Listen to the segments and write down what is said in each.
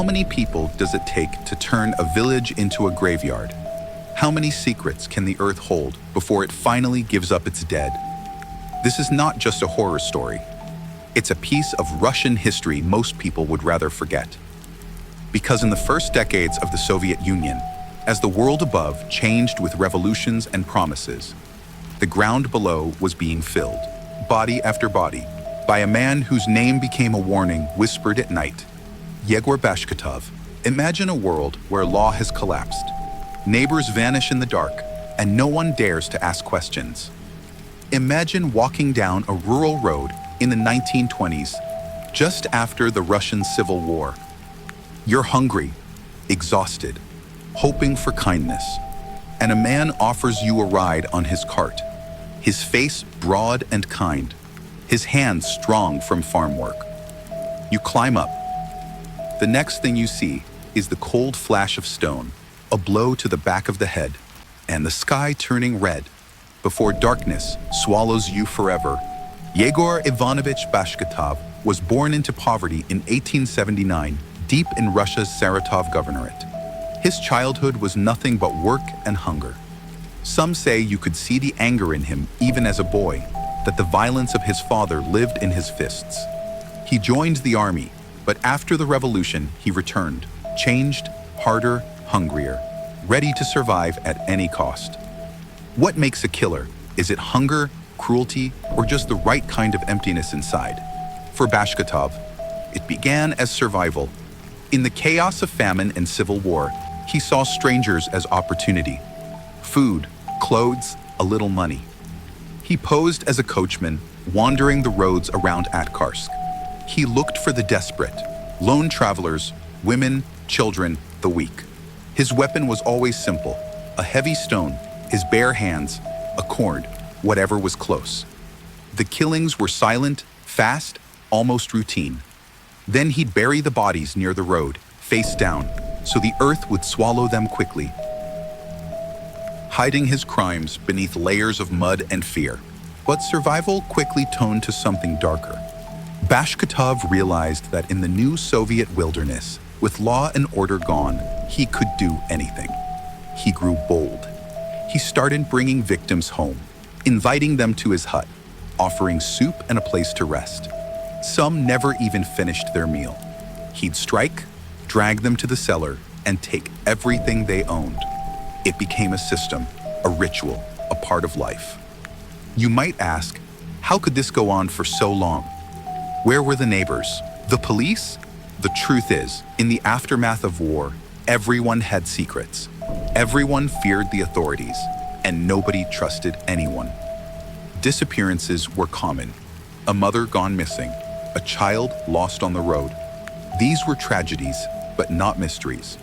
many people does it take to turn a village into a graveyard? How many secrets can the earth hold before it finally gives up its dead? This is not just a horror story. It's a piece of Russian history most people would rather forget. Because in the first decades of the Soviet Union, as the world above changed with revolutions and promises, the ground below was being filled, body after body, by a man whose name became a warning whispered at night. Yegor Bashkatov. Imagine a world where law has collapsed. Neighbors vanish in the dark, and no one dares to ask questions. Imagine walking down a rural road in the 1920s, just after the Russian Civil War. You're hungry, exhausted, hoping for kindness, and a man offers you a ride on his cart, his face broad and kind, his hands strong from farm work. You climb up. The next thing you see is the cold flash of stone, a blow to the back of the head, and the sky turning red before darkness swallows you forever. Yegor Ivanovich Bashkatov was born into poverty in 1879, deep in Russia's Saratov Governorate. His childhood was nothing but work and hunger. Some say you could see the anger in him even as a boy, that the violence of his father lived in his fists. He joined the army, but after the revolution, he returned, changed, harder, hungrier, ready to survive at any cost. What makes a killer? Is it hunger, cruelty, or just the right kind of emptiness inside? For Bashkatov, it began as survival. In the chaos of famine and civil war, he saw strangers as opportunity. Food, clothes, a little money. He posed as a coachman, wandering the roads around Atkarsk. He looked for the desperate, lone travelers, women, children, the weak. His weapon was always simple: a heavy stone, his bare hands, a cord, whatever was close. The killings were silent, fast, almost routine. Then he'd bury the bodies near the road, face down, so the earth would swallow them quickly, hiding his crimes beneath layers of mud and fear. But survival quickly toned to something darker. Bashkatov realized that in the new Soviet wilderness, with law and order gone, he could do anything. He grew bold. He started bringing victims home, inviting them to his hut, offering soup and a place to rest. Some never even finished their meal. He'd strike, drag them to the cellar, and take everything they owned. It became a system, a ritual, a part of life. You might ask, how could this go on for so long? Where were the neighbors? The police? The truth is, in the aftermath of war, everyone had secrets. Everyone feared the authorities, and nobody trusted anyone. Disappearances were common. A mother gone missing, a child lost on the road. These were tragedies, but not mysteries.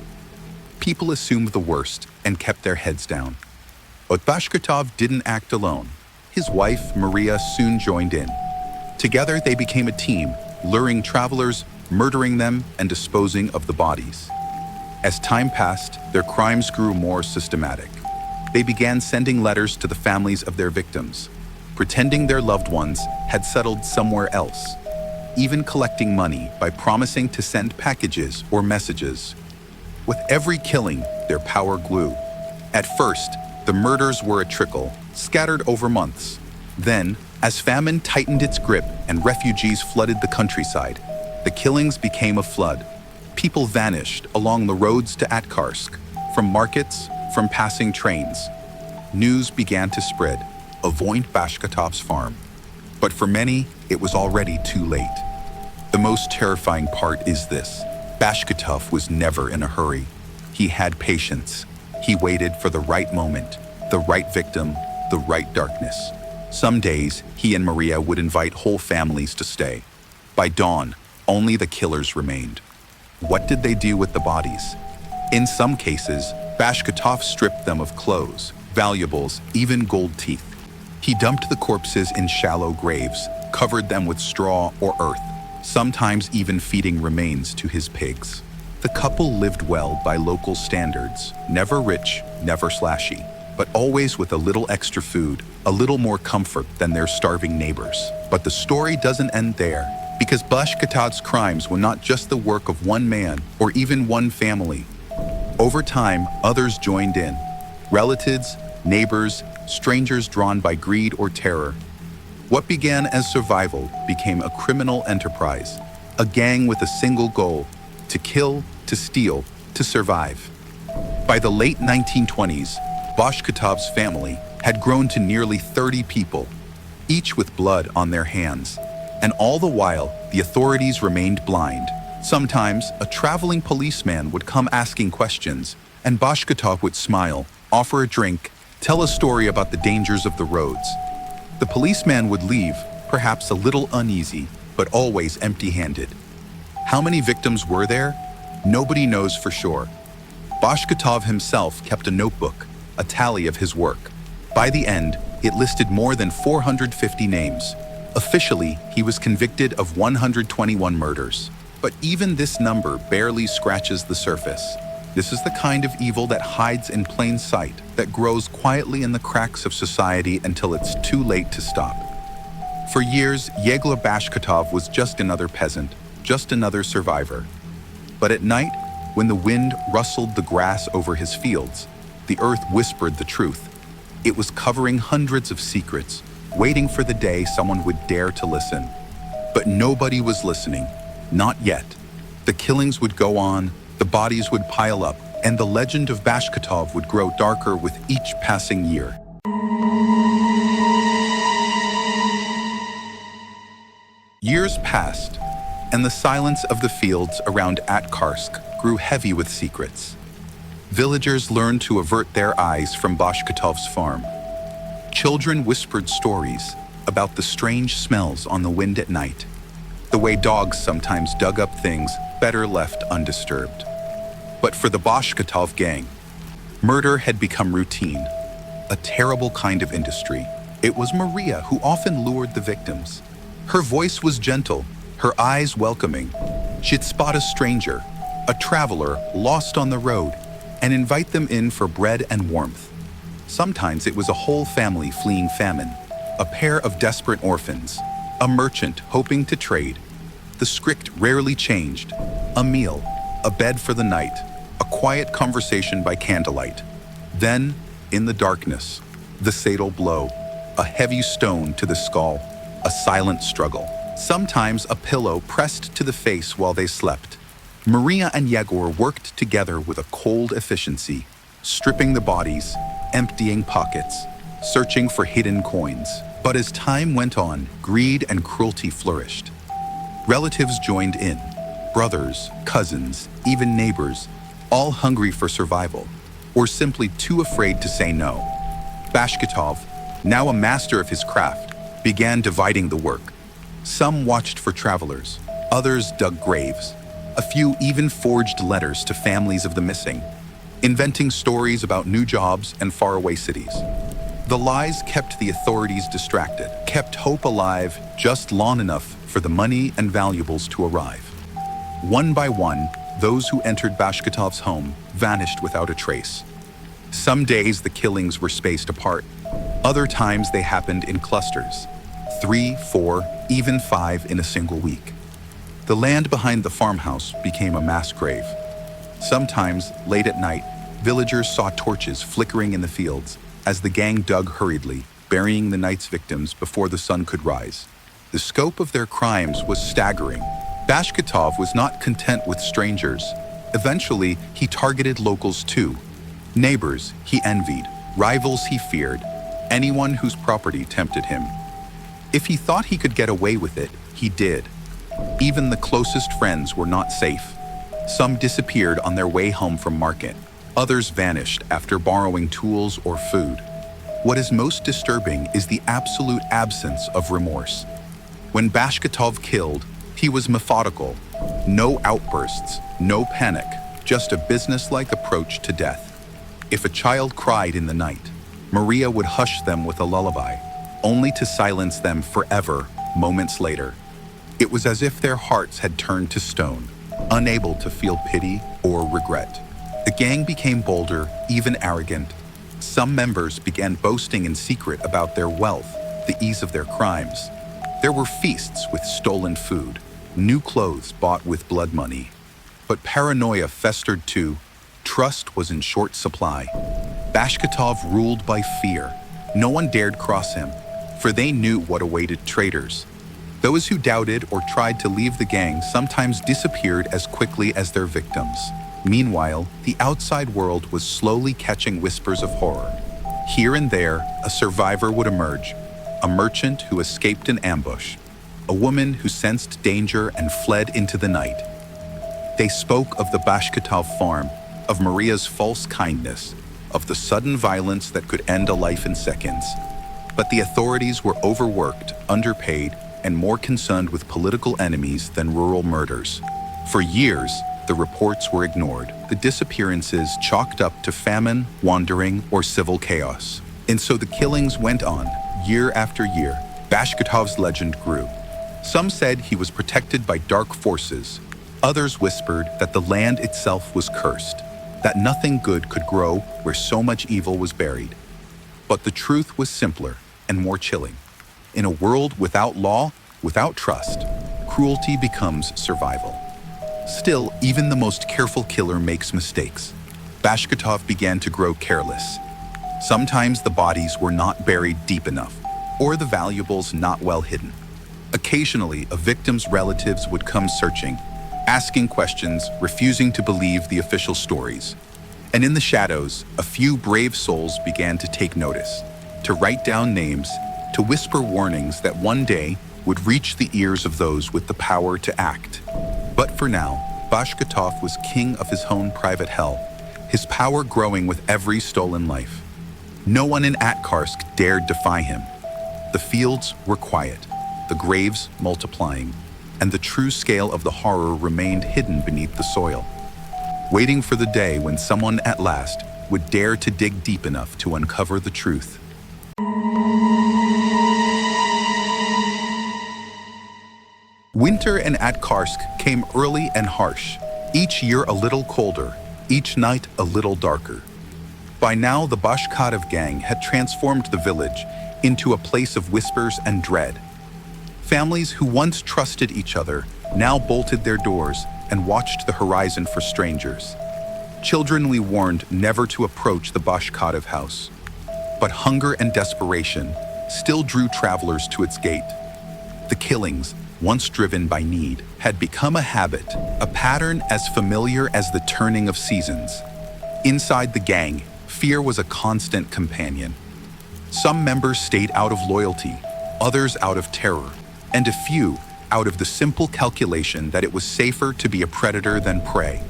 People assumed the worst and kept their heads down. But Bashkatov didn't act alone. His wife, Maria, soon joined in. Together, they became a team, luring travelers, murdering them, and disposing of the bodies. As time passed, their crimes grew more systematic. They began sending letters to the families of their victims, pretending their loved ones had settled somewhere else, even collecting money by promising to send packages or messages. With every killing, their power grew. At first, the murders were a trickle, scattered over months. Then, as famine tightened its grip and refugees flooded the countryside, the killings became a flood. People vanished along the roads to Atkarsk, from markets, from passing trains. News began to spread: avoid Bashkatov's farm. But for many, it was already too late. The most terrifying part is this: Bashkatov was never in a hurry. He had patience. He waited for the right moment, the right victim, the right darkness. Some days, he and Maria would invite whole families to stay. By dawn, only the killers remained. What did they do with the bodies? In some cases, Bashkatov stripped them of clothes, valuables, even gold teeth. He dumped the corpses in shallow graves, covered them with straw or earth, sometimes even feeding remains to his pigs. The couple lived well by local standards, never rich, never slashy, but always with a little extra food, a little more comfort than their starving neighbors. But the story doesn't end there. because Bashkatov's crimes were not just the work of one man or even one family. Over time, others joined in. Relatives, neighbors, strangers drawn by greed or terror. What began as survival became a criminal enterprise, a gang with a single goal: to kill, to steal, to survive. By the late 1920s, Bashkatov's family had grown to nearly 30 people, each with blood on their hands. And all the while, the authorities remained blind. Sometimes, a traveling policeman would come asking questions, and Bashkatov would smile, offer a drink, tell a story about the dangers of the roads. The policeman would leave, perhaps a little uneasy, but always empty-handed. How many victims were there? Nobody knows for sure. Bashkatov himself kept a notebook, a tally of his work. By the end, it listed more than 450 names. Officially, he was convicted of 121 murders. But even this number barely scratches the surface. This is the kind of evil that hides in plain sight, that grows quietly in the cracks of society until it's too late to stop. For years, Yegor Bashkatov was just another peasant, just another survivor. But at night, when the wind rustled the grass over his fields, the earth whispered the truth. It was covering hundreds of secrets, waiting for the day someone would dare to listen. But nobody was listening, not yet. The killings would go on, the bodies would pile up, and the legend of Bashkatov would grow darker with each passing year. Years passed, and the silence of the fields around Atkarsk grew heavy with secrets. Villagers learned to avert their eyes from Bashkatov's farm. Children whispered stories about the strange smells on the wind at night, the way dogs sometimes dug up things better left undisturbed. But for the Bashkatov gang, murder had become routine, a terrible kind of industry. It was Maria who often lured the victims. Her voice was gentle, her eyes welcoming. She'd spot a stranger, a traveler lost on the road, and invite them in for bread and warmth. Sometimes it was a whole family fleeing famine, a pair of desperate orphans, a merchant hoping to trade. The script rarely changed: a meal, a bed for the night, a quiet conversation by candlelight. Then, in the darkness, the fatal blow, a heavy stone to the skull, a silent struggle. Sometimes a pillow pressed to the face while they slept. Maria and Yegor worked together with a cold efficiency, stripping the bodies, emptying pockets, searching for hidden coins. But as time went on, greed and cruelty flourished. Relatives joined in, brothers, cousins, even neighbors, all hungry for survival, or simply too afraid to say no. Bashkatov, now a master of his craft, began dividing the work. Some watched for travelers, others dug graves. A few even forged letters to families of the missing, inventing stories about new jobs and faraway cities. The lies kept the authorities distracted, kept hope alive just long enough for the money and valuables to arrive. One by one, those who entered Bashkatov's home vanished without a trace. Some days the killings were spaced apart. Other times they happened in clusters, 3, 4, even 5 in a single week. The land behind the farmhouse became a mass grave. Sometimes, late at night, villagers saw torches flickering in the fields as the gang dug hurriedly, burying the night's victims before the sun could rise. The scope of their crimes was staggering. Bashkatov was not content with strangers. Eventually, he targeted locals too. Neighbors he envied, rivals he feared, anyone whose property tempted him. If he thought he could get away with it, he did. Even the closest friends were not safe. Some disappeared on their way home from market. Others vanished after borrowing tools or food. What is most disturbing is the absolute absence of remorse. When Bashkatov killed, he was methodical. No outbursts, no panic, just a businesslike approach to death. If a child cried in the night, Maria would hush them with a lullaby, only to silence them forever moments later. It was as if their hearts had turned to stone, unable to feel pity or regret. The gang became bolder, even arrogant. Some members began boasting in secret about their wealth, the ease of their crimes. There were feasts with stolen food, new clothes bought with blood money. But paranoia festered too. Trust was in short supply. Bashkatov ruled by fear. No one dared cross him, for they knew what awaited traitors. Those who doubted or tried to leave the gang sometimes disappeared as quickly as their victims. Meanwhile, the outside world was slowly catching whispers of horror. Here and there, a survivor would emerge, a merchant who escaped an ambush, a woman who sensed danger and fled into the night. They spoke of the Bashkatov farm, of Maria's false kindness, of the sudden violence that could end a life in seconds. But the authorities were overworked, underpaid, and more concerned with political enemies than rural murders. For years, the reports were ignored, the disappearances chalked up to famine, wandering, or civil chaos. And so the killings went on, year after year. Bashkatov's legend grew. Some said he was protected by dark forces. Others whispered that the land itself was cursed, that nothing good could grow where so much evil was buried. But the truth was simpler and more chilling. In a world without law, without trust, cruelty becomes survival. Still, even the most careful killer makes mistakes. Bashkatov began to grow careless. Sometimes the bodies were not buried deep enough, or the valuables not well hidden. Occasionally, a victim's relatives would come searching, asking questions, refusing to believe the official stories. And in the shadows, a few brave souls began to take notice, to write down names, to whisper warnings that one day would reach the ears of those with the power to act. But for now, Bashkatov was king of his own private hell, his power growing with every stolen life. No one in Atkarsk dared defy him. The fields were quiet, the graves multiplying, and the true scale of the horror remained hidden beneath the soil, waiting for the day when someone at last would dare to dig deep enough to uncover the truth. Winter in Atkarsk came early and harsh, each year a little colder, each night a little darker. By now, the Bashkatov gang had transformed the village into a place of whispers and dread. Families who once trusted each other now bolted their doors and watched the horizon for strangers. Children we warned never to approach the Bashkatov house. But hunger and desperation still drew travelers to its gate. The killings, once driven by need, had become a habit, a pattern as familiar as the turning of seasons. Inside the gang, fear was a constant companion. Some members stayed out of loyalty, others out of terror, and a few out of the simple calculation that it was safer to be a predator than prey.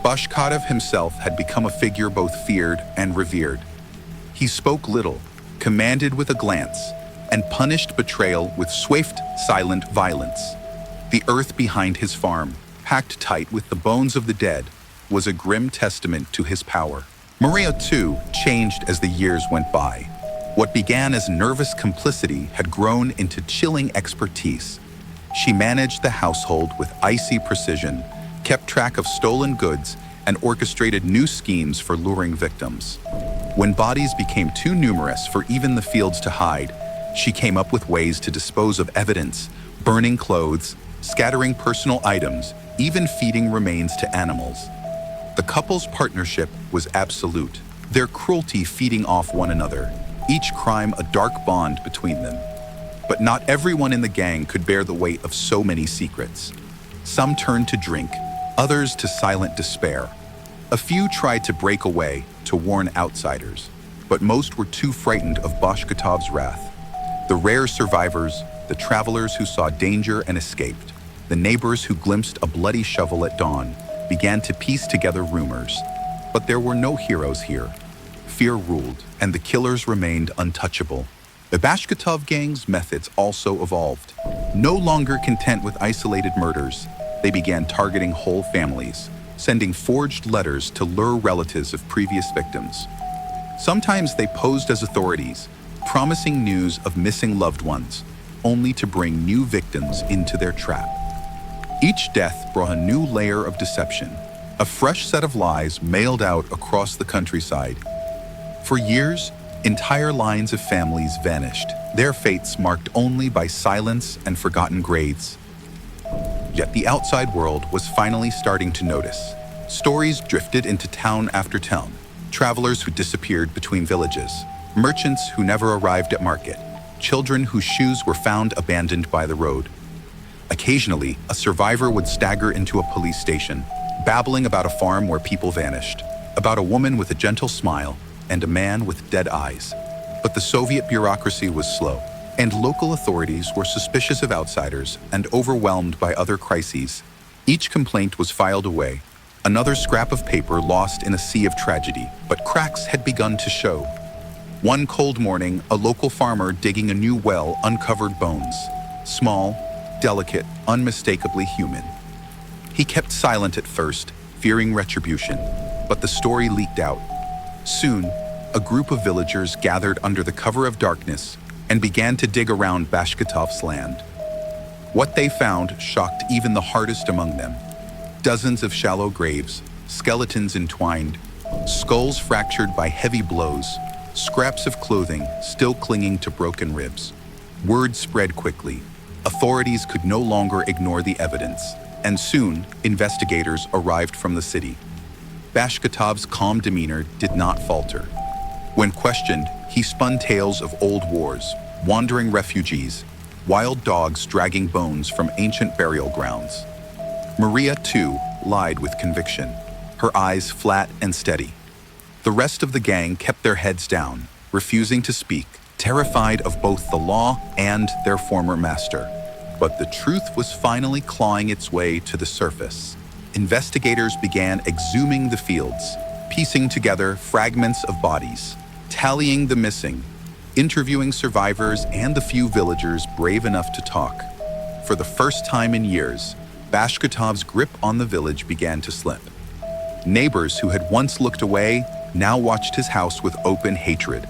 Bashkatov himself had become a figure both feared and revered. He spoke little, commanded with a glance, and punished betrayal with swift, silent violence. The earth behind his farm, packed tight with the bones of the dead, was a grim testament to his power. Maria, too, changed as the years went by. What began as nervous complicity had grown into chilling expertise. She managed the household with icy precision, kept track of stolen goods, and orchestrated new schemes for luring victims. When bodies became too numerous for even the fields to hide, she came up with ways to dispose of evidence, burning clothes, scattering personal items, even feeding remains to animals. The couple's partnership was absolute, their cruelty feeding off one another, each crime a dark bond between them. But not everyone in the gang could bear the weight of so many secrets. Some turned to drink, others to silent despair. A few tried to break away, to warn outsiders, but most were too frightened of Bashkatov's wrath. The rare survivors, the travelers who saw danger and escaped, the neighbors who glimpsed a bloody shovel at dawn, began to piece together rumors. But there were no heroes here. Fear ruled, and the killers remained untouchable. The Bashkatov gang's methods also evolved. No longer content with isolated murders, they began targeting whole families, sending forged letters to lure relatives of previous victims. Sometimes they posed as authorities, promising news of missing loved ones, only to bring new victims into their trap. Each death brought a new layer of deception, a fresh set of lies mailed out across the countryside. For years, entire lines of families vanished, their fates marked only by silence and forgotten graves. Yet the outside world was finally starting to notice. Stories drifted into town after town. Travelers who disappeared between villages, merchants who never arrived at market, children whose shoes were found abandoned by the road. Occasionally, a survivor would stagger into a police station, babbling about a farm where people vanished, about a woman with a gentle smile and a man with dead eyes. But the Soviet bureaucracy was slow, and local authorities were suspicious of outsiders and overwhelmed by other crises. Each complaint was filed away, another scrap of paper lost in a sea of tragedy, but cracks had begun to show. One cold morning, a local farmer digging a new well uncovered bones, small, delicate, unmistakably human. He kept silent at first, fearing retribution, but the story leaked out. Soon, a group of villagers gathered under the cover of darkness and began to dig around Bashkatov's land. What they found shocked even the hardest among them. Dozens of shallow graves, skeletons entwined, skulls fractured by heavy blows, scraps of clothing still clinging to broken ribs. Word spread quickly. Authorities could no longer ignore the evidence, and soon investigators arrived from the city. Bashkatov's calm demeanor did not falter. When questioned, he spun tales of old wars, wandering refugees, wild dogs dragging bones from ancient burial grounds. Maria, too, lied with conviction, her eyes flat and steady. The rest of the gang kept their heads down, refusing to speak, terrified of both the law and their former master. But the truth was finally clawing its way to the surface. Investigators began exhuming the fields, piecing together fragments of bodies, tallying the missing, interviewing survivors and the few villagers brave enough to talk. For the first time in years, Bashkatov's grip on the village began to slip. Neighbors who had once looked away now watched his house with open hatred.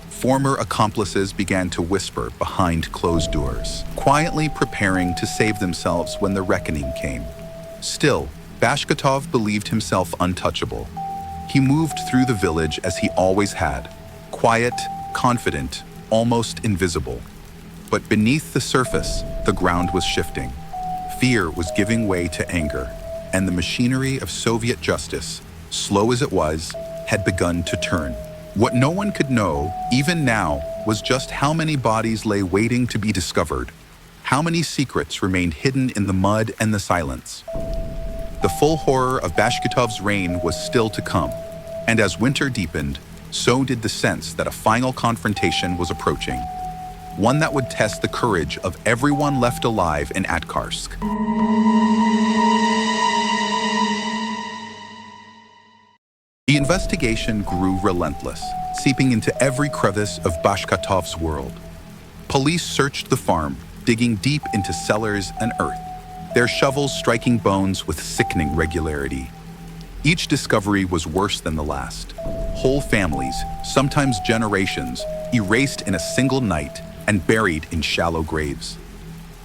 Former accomplices began to whisper behind closed doors, quietly preparing to save themselves when the reckoning came. Still, Bashkatov believed himself untouchable. He moved through the village as he always had, quiet, confident, almost invisible. But beneath the surface, the ground was shifting. Fear was giving way to anger, and the machinery of Soviet justice, slow as it was, had begun to turn. What no one could know, even now, was just how many bodies lay waiting to be discovered, how many secrets remained hidden in the mud and the silence. The full horror of Bashkatov's reign was still to come, and as winter deepened, so did the sense that a final confrontation was approaching, one that would test the courage of everyone left alive in Atkarsk. The investigation grew relentless, seeping into every crevice of Bashkatov's world. Police searched the farm, digging deep into cellars and earth, their shovels striking bones with sickening regularity. Each discovery was worse than the last. Whole families, sometimes generations, erased in a single night and buried in shallow graves.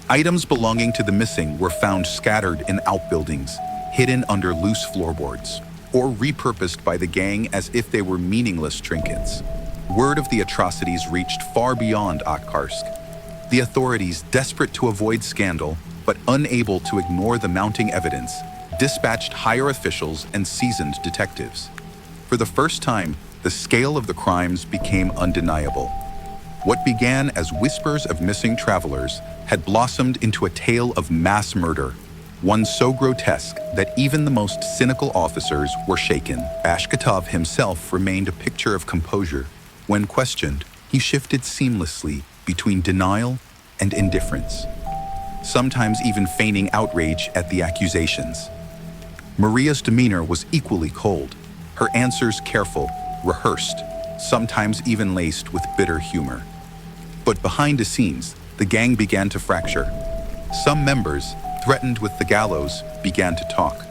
Items belonging to the missing were found scattered in outbuildings, hidden under loose floorboards, or repurposed by the gang as if they were meaningless trinkets. Word of the atrocities reached far beyond Atkarsk. The authorities, desperate to avoid scandal, but unable to ignore the mounting evidence, dispatched higher officials and seasoned detectives. For the first time, the scale of the crimes became undeniable. What began as whispers of missing travelers had blossomed into a tale of mass murder, one so grotesque that even the most cynical officers were shaken. Bashkatov himself remained a picture of composure. When questioned, he shifted seamlessly between denial and indifference, sometimes even feigning outrage at the accusations. Maria's demeanor was equally cold, her answers careful, rehearsed, sometimes even laced with bitter humor. But behind the scenes, the gang began to fracture. Some members, threatened with the gallows, began to talk.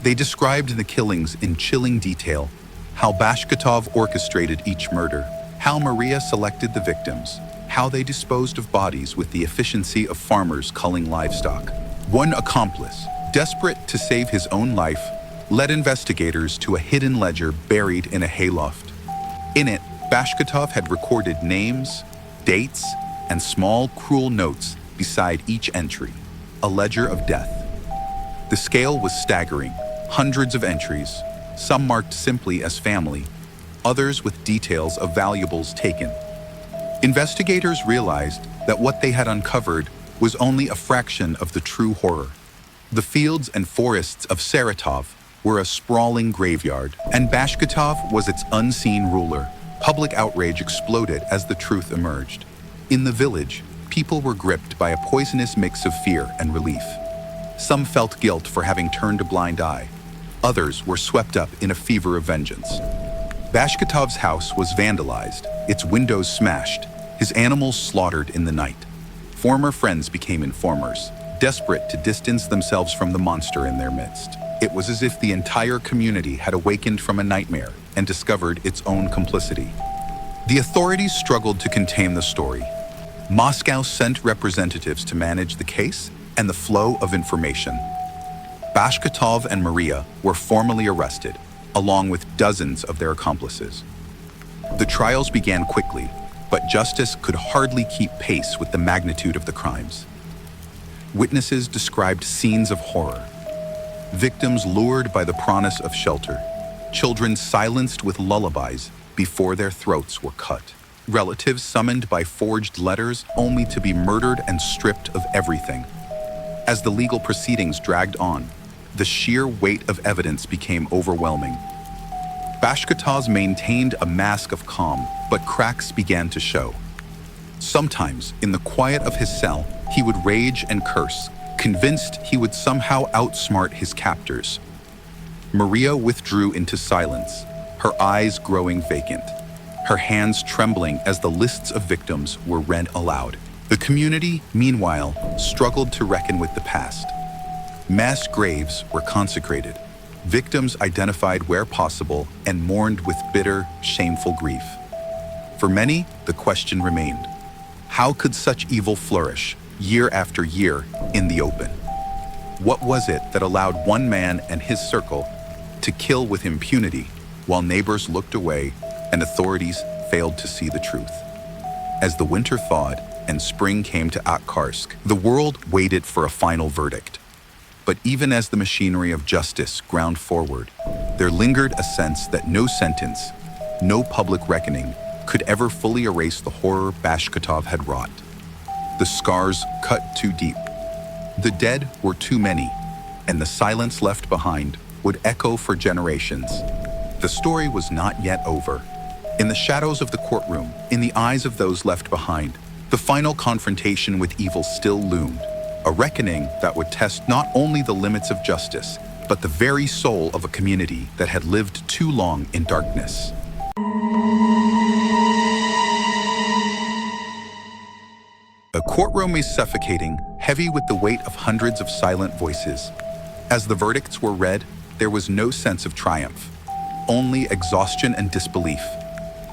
They described the killings in chilling detail, how Bashkatov orchestrated each murder, how Maria selected the victims, how they disposed of bodies with the efficiency of farmers culling livestock. One accomplice, desperate to save his own life, led investigators to a hidden ledger buried in a hayloft. In it, Bashkatov had recorded names, dates, and small, cruel notes beside each entry, a ledger of death. The scale was staggering, hundreds of entries, some marked simply as family, others with details of valuables taken. Investigators realized that what they had uncovered was only a fraction of the true horror. The fields and forests of Saratov were a sprawling graveyard, and Bashkatov was its unseen ruler. Public outrage exploded as the truth emerged. In the village, people were gripped by a poisonous mix of fear and relief. Some felt guilt for having turned a blind eye. Others were swept up in a fever of vengeance. Bashkatov's house was vandalized, its windows smashed, his animals slaughtered in the night. Former friends became informers, desperate to distance themselves from the monster in their midst. It was as if the entire community had awakened from a nightmare and discovered its own complicity. The authorities struggled to contain the story. Moscow sent representatives to manage the case and the flow of information. Bashkatov and Maria were formally arrested, along with dozens of their accomplices. The trials began quickly, but justice could hardly keep pace with the magnitude of the crimes. Witnesses described scenes of horror. Victims lured by the promise of shelter. Children silenced with lullabies before their throats were cut. Relatives summoned by forged letters only to be murdered and stripped of everything. As the legal proceedings dragged on, the sheer weight of evidence became overwhelming. Bashkatov maintained a mask of calm, but cracks began to show. Sometimes, in the quiet of his cell, he would rage and curse, convinced he would somehow outsmart his captors. Maria withdrew into silence, her eyes growing vacant, her hands trembling as the lists of victims were read aloud. The community, meanwhile, struggled to reckon with the past. Mass graves were consecrated, victims identified where possible and mourned with bitter, shameful grief. For many, the question remained: how could such evil flourish, year after year, in the open? What was it that allowed one man and his circle to kill with impunity while neighbors looked away and authorities failed to see the truth? As the winter thawed and spring came to Akarsk, the world waited for a final verdict. But even as the machinery of justice ground forward, there lingered a sense that no sentence, no public reckoning, could ever fully erase the horror Bashkatov had wrought. The scars cut too deep. The dead were too many, and the silence left behind would echo for generations. The story was not yet over. In the shadows of the courtroom, in the eyes of those left behind, the final confrontation with evil still loomed, a reckoning that would test not only the limits of justice, but the very soul of a community that had lived too long in darkness. A courtroom is suffocating, heavy with the weight of hundreds of silent voices. As the verdicts were read, there was no sense of triumph, only exhaustion and disbelief.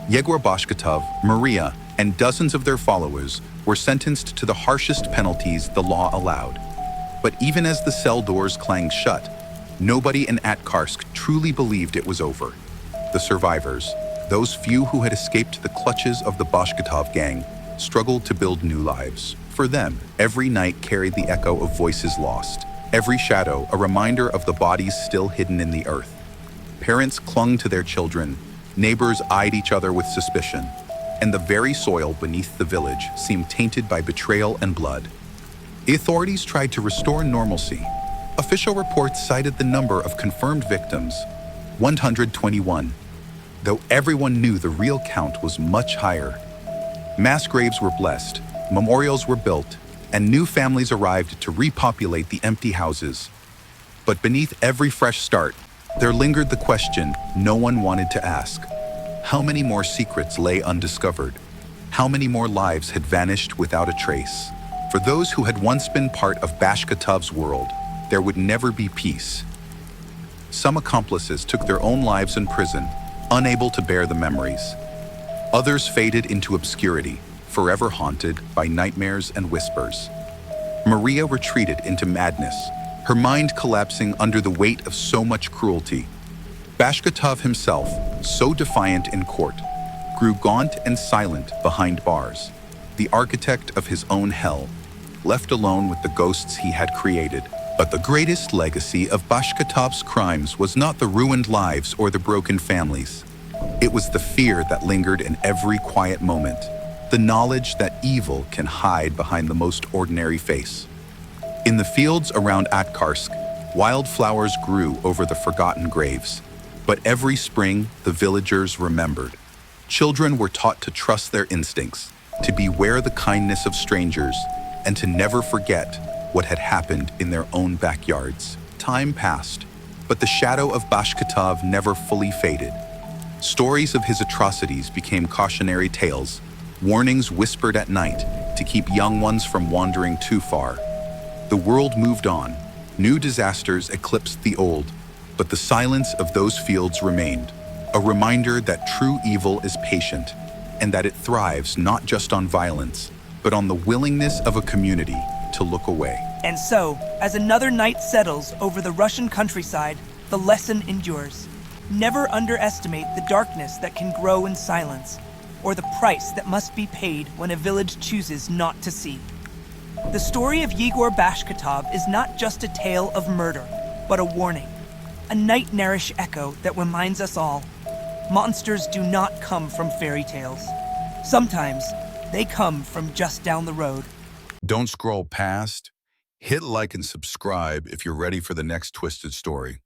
Yegor Bashkatov, Maria, and dozens of their followers were sentenced to the harshest penalties the law allowed. But even as the cell doors clanged shut, nobody in Akarsk truly believed it was over. The survivors, those few who had escaped the clutches of the Bashkatov gang, struggled to build new lives. For them, every night carried the echo of voices lost, every shadow a reminder of the bodies still hidden in the earth. Parents clung to their children, neighbors eyed each other with suspicion, and the very soil beneath the village seemed tainted by betrayal and blood. The authorities tried to restore normalcy. Official reports cited the number of confirmed victims, 121, though everyone knew the real count was much higher. Mass graves were blessed, memorials were built, and new families arrived to repopulate the empty houses. But beneath every fresh start, there lingered the question no one wanted to ask. How many more secrets lay undiscovered? How many more lives had vanished without a trace? For those who had once been part of Bashkatov's world, there would never be peace. Some accomplices took their own lives in prison, unable to bear the memories. Others faded into obscurity, forever haunted by nightmares and whispers. Maria retreated into madness, her mind collapsing under the weight of so much cruelty. Bashkatov himself, so defiant in court, grew gaunt and silent behind bars, the architect of his own hell, left alone with the ghosts he had created, But the greatest legacy of Bashkatov's crimes was not the ruined lives or the broken families. It was the fear that lingered in every quiet moment, the knowledge that evil can hide behind the most ordinary face. In the fields around Atkarsk, wildflowers grew over the forgotten graves. But every spring, the villagers remembered. Children were taught to trust their instincts, to beware the kindness of strangers, and to never forget what had happened in their own backyards. Time passed, but the shadow of Bashkatov never fully faded. Stories of his atrocities became cautionary tales, warnings whispered at night to keep young ones from wandering too far. The world moved on. New disasters eclipsed the old, but the silence of those fields remained, a reminder that true evil is patient and that it thrives not just on violence, but on the willingness of a community to look away. And so, as another night settles over the Russian countryside, the lesson endures. Never underestimate the darkness that can grow in silence, or the price that must be paid when a village chooses not to see. The story of Yegor Bashkatov is not just a tale of murder, but a warning, a nightmarish echo that reminds us all, monsters do not come from fairy tales. Sometimes, they come from just down the road. Don't scroll past. Hit like and subscribe if you're ready for the next twisted story.